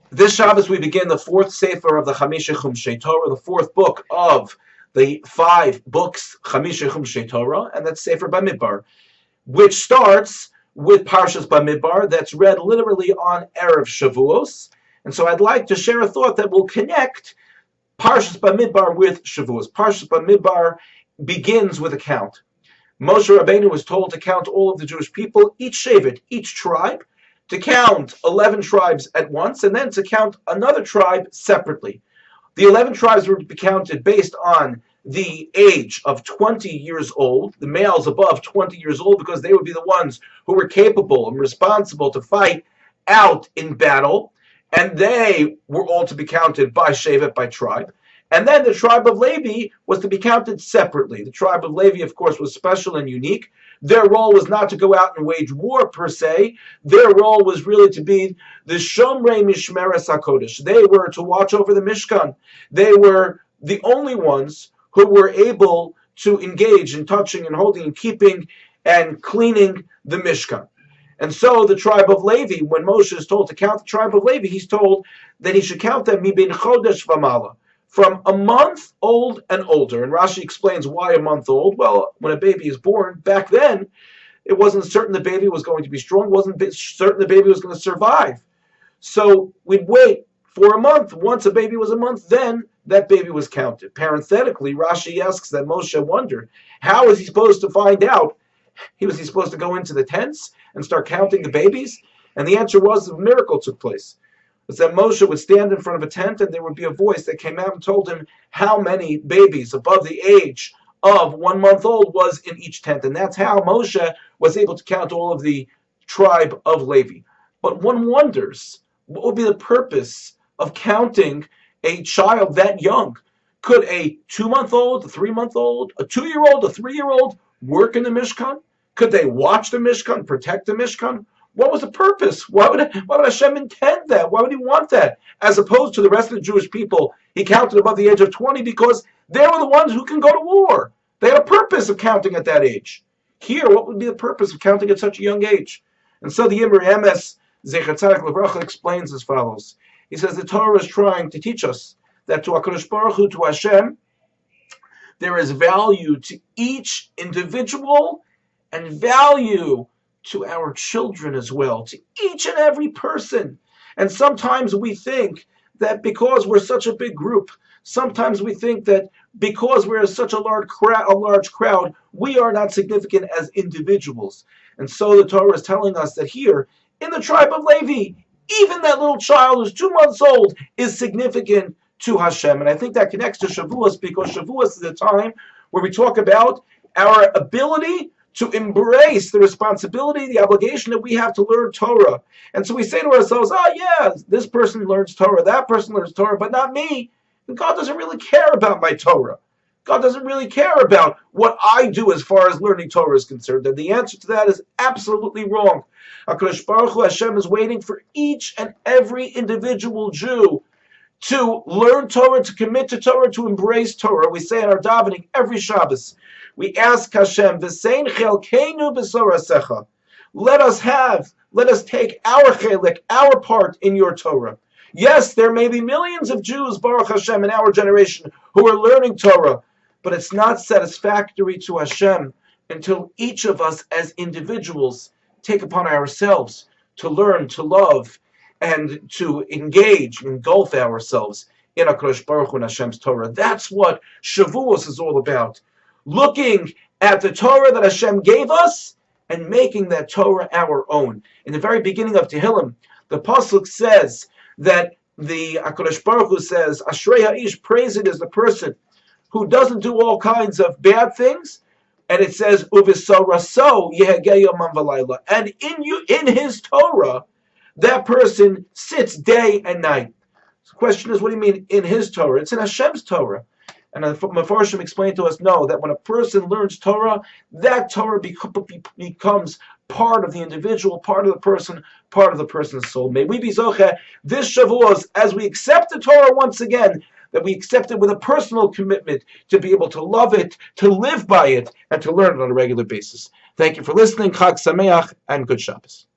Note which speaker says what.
Speaker 1: This Shabbos we begin the fourth sefer of the Chamisha Chumshei Torah, the fourth book of the 5 books Chamisha Chumshei Torah, and that's Sefer Bamidbar, which starts with Parshas Bamidbar, that's read literally on Erev Shavuos. And so I'd like to share a thought that will connect Parshas Bamidbar with Shavuos. Parshas Bamidbar begins with a count. Moshe Rabbeinu was told to count all of the Jewish people, each shevet, each tribe, to count 11 tribes at once, and then to count another tribe separately. The 11 tribes were to be counted based on the age of 20 years old, the males above 20 years old, because they would be the ones who were capable and responsible to fight out in battle, and they were all to be counted by shevet, by tribe. And then the tribe of Levi was to be counted separately. The tribe of Levi, of course, was special and unique. Their role was not to go out and wage war per se. Their role was really to be the Shomrei Mishmeres HaKodesh. They were to watch over the Mishkan. They were the only ones who were able to engage in touching and holding and keeping and cleaning the Mishkan. And so the tribe of Levi, when Moshe is told to count the tribe of Levi, he's told that he should count them Mibin Chodesh V'mala, from a month old and older. And Rashi explains why a month old. Well, when a baby is born, back then, it wasn't certain the baby was going to be strong, it wasn't certain the baby was going to survive. So we'd wait for a month. Once a baby was a month, then that baby was counted. Parenthetically, Rashi asks that Moshe wondered, how is he supposed to find out? Was he supposed to go into the tents and start counting the babies? And the answer was a miracle took place. Was that Moshe would stand in front of a tent and there would be a voice that came out and told him how many babies above the age of 1 month old was in each tent. And that's how Moshe was able to count all of the tribe of Levi. But one wonders, what would be the purpose of counting a child that young? Could a 2-month-old, a 3-month-old, a 2-year-old, a 3-year-old work in the Mishkan? Could they watch the Mishkan, protect the Mishkan? What was the purpose? Why would Hashem intend that? Why would he want that? As opposed to the rest of the Jewish people, he counted above the age of 20 because they were the ones who can go to war. They had a purpose of counting at that age. Here, what would be the purpose of counting at such a young age? And so the Yimri Emes, Zecher Tzaddik Livracha, explains as follows. He says the Torah is trying to teach us that to HaKadosh Baruch Hu, to Hashem, there is value to each individual and value to our children as well, to each and every person. And sometimes we think that because we're such a big group, sometimes we think that because we're such a large crowd, we are not significant as individuals. And so the Torah is telling us that here, in the tribe of Levi, even that little child who's 2 months old is significant to Hashem. And I think that connects to Shavuos, because Shavuos is a time where we talk about our ability to embrace the responsibility, the obligation that we have to learn Torah. And so we say to ourselves, oh yeah, this person learns Torah, that person learns Torah, but not me. And God doesn't really care about my Torah. God doesn't really care about what I do as far as learning Torah is concerned. And the answer to that is absolutely wrong. HaKadosh Baruch Hu, Hashem, is waiting for each and every individual Jew to learn Torah, to commit to Torah, to embrace Torah. We say in our davening every Shabbos, we ask Hashem, V'sein chelkeinu b'sorasecha. Let us take our chelik, our part in your Torah. Yes, there may be millions of Jews, Baruch Hashem, in our generation who are learning Torah, but it's not satisfactory to Hashem until each of us as individuals take upon ourselves to learn, to love, and to engage, engulf ourselves in HaKadosh Baruch Hu and Hashem's Torah. That's what Shavuos is all about. Looking at the Torah that Hashem gave us and making that Torah our own. In the very beginning of Tehillim, the Pasuk says that the HaKadosh Baruch Hu says, Ashrei Ha'ish, praised is the person who doesn't do all kinds of bad things. And it says, Uvisoraso yehegeh yomam v'layla. And in his Torah, that person sits day and night. So the question is, what do you mean in his Torah? It's in Hashem's Torah. And the Mefarshim explained to us, no, that when a person learns Torah, that Torah becomes part of the individual, part of the person's soul. May we be zocheh this Shavuos, as we accept the Torah once again, that we accept it with a personal commitment to be able to love it, to live by it, and to learn it on a regular basis. Thank you for listening. Chag Sameach and good Shabbos.